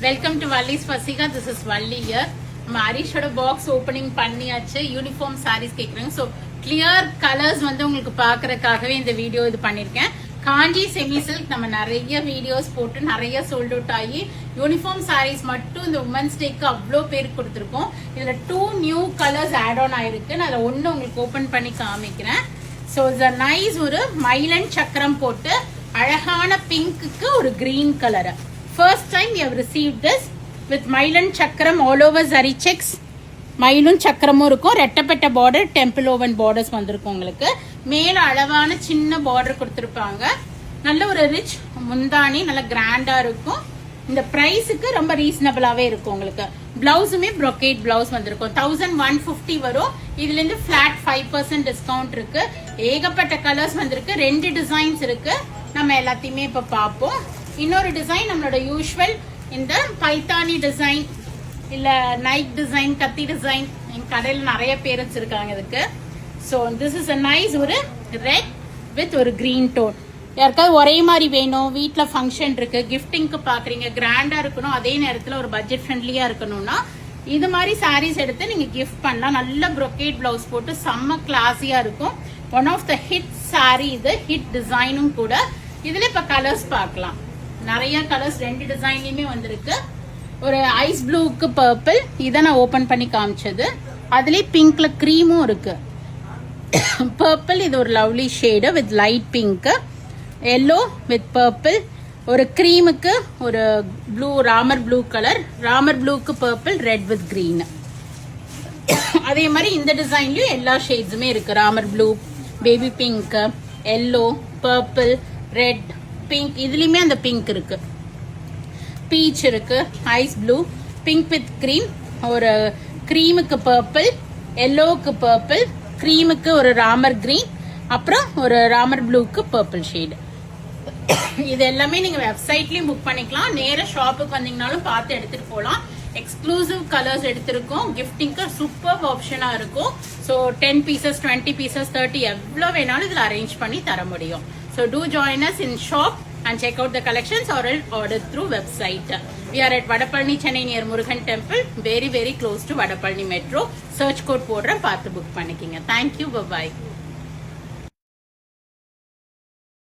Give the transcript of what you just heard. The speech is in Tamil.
வெல்கம் டு வள்ளிஸ் பசிகா. This is Valli here. நம்ம ஹரிஷோட பாக்ஸ் ஓப்பனிங் பண்ணியாச்சு. யூனிஃபார்ம் சாரீஸ் கேட்குறாங்க. ஸோ கிளியர் கலர்ஸ் வந்து உங்களுக்கு பார்க்கறதுக்காகவே இந்த வீடியோ இது பண்ணியிருக்கேன். காஞ்சி செமி சில்க் நம்ம நிறைய வீடியோஸ் போட்டு நிறைய சோல்ட் அவுட் ஆகி யூனிஃபார்ம் சாரீஸ் மட்டும் இந்த உமன்ஸ் டேக்கு அவ்வளோ பேருக்கு கொடுத்துருக்கோம். இதில் 2 நியூ கலர்ஸ் ஆட் ஆன் ஆயிருக்கு. நான் அதில் ஒன்று உங்களுக்கு ஓப்பன் பண்ணி காமிக்கிறேன். So it's nice. ஒரு மயிலன் சக்கரம் போட்டு அழகான பிங்க்குக்கு ஒரு green colour. First time we have received this with மயிலன் சக்கரம் all over zari checks. மயிலும் சக்கரமும் இருக்கும். ரெட்டப்பட்ட பார்டர், டெம்பிள் ஓவன் பார்டர்ஸ் வந்திருக்கும். உங்களுக்கு மேல அளவான சின்ன பார்டர் கொடுத்துருப்பாங்க. நல்ல ஒரு ரிச் முந்தானி, நல்ல கிராண்டா இருக்கும். இந்த பிரைஸுக்கு ரொம்ப ரீசனபிளாவே இருக்கும். உங்களுக்கு பிளவுஸுமே brocade பிளவுஸ் வந்திருக்கும். 1150 வரும். இதுல இருந்து பிளாட் 5% டிஸ்கவுண்ட் இருக்கு. ஏகப்பட்ட கலர்ஸ் வந்திருக்கு. 2 டிசைன்ஸ் இருக்கு. நம்ம எல்லாத்தையுமே இப்ப பார்ப்போம். இன்னொரு டிசைன் நம்மளோட யூஸ்வல் இந்த பைத்தானி டிசைன் இல்ல நைக் டிசைன், கத்தி டிசைன். எங்க கடையில் நிறைய பேர் வச்சிருக்காங்க இதுக்கு. So this is a nice. ஒரு ரெட் வித் ஒரு கிரீன் டோன். யாருக்காவது ஒரே மாதிரி வேணும், வீட்டில் ஃபங்க்ஷன் இருக்கு, கிஃப்டிங்க்கு பாக்குறீங்க, கிராண்டா இருக்கணும், அதே நேரத்தில் ஒரு பட்ஜெட் ஃப்ரெண்ட்லியா இருக்கணும்னா இது மாதிரி சாரீஸ் எடுத்து நீங்க கிஃப்ட் பண்ணலாம். நல்ல brocade பிளவுஸ் போட்டு செம்ம கிளாஸியா இருக்கும். One of the hit sari இது, ஹிட் டிசைனும் கூட. இதுல இப்ப கலர்ஸ் பார்க்கலாம். நிறைய கலர்ஸ் 2 டிசைன்லயுமே வந்திருக்கு. ஒரு ஐஸ் ப்ளூக்கு பர்பிள், இதை நான் ஓபன் பண்ணி காமிச்சது. அதுலயே பிங்க்ல கிரீமும் இருக்கு. பர்பிள் இது ஒரு lovely shade with light pink, yellow with purple, ஒரு கிரீமுக்கு ஒரு blue, Ramar blue colour, Ramar ப்ளூக்கு பர்பிள், ரெட் வித் கிரீன். அதே மாதிரி இந்த டிசைன்லயும் எல்லா ஷேட்ஸுமே இருக்கு. Ramar blue, baby pink, yellow, purple, red, pink. இதுலயுமே அந்த பிங்க் இருக்கு. பீச் இருக்கு, ice blue, pink with cream, ஒரு கிரீமுக்கு பர்பிள், எல்லோவுக்கு பர்பிள், கிரீமுக்கு ஒரு ராமர் கிரீன், அப்புறம் ஒரு ராமர் ப்ளூக்கு பர்பிள் ஷேடு. இது எல்லாமே நீங்க வெப்சைட்லயும் புக் பண்ணிக்கலாம். நேர ஷாப்புக்கு வந்தீங்கனாலும் பார்த்து எடுத்துட்டு போகலாம். எக்ஸ்க்ளூசிவ் கலர்ஸ் எடுத்திருக்கோம். கிஃப்டிங்க்கு சூப்பர் ஆப்ஷனா இருக்கும். ஸோ 10 pieces, 20 pieces, 30 எவ்வளோ வேணாலும் இதில் அரேஞ்ச் பண்ணி தர முடியும். So do join us in shop and check out the collections or order through website. We are at Vadapalani, Chennai near Murugan Temple, very close to Vadapalani Metro. Search code போடுறேன், பார்த்து புக் பண்ணிக்கிங்க. Thank you, bye bye.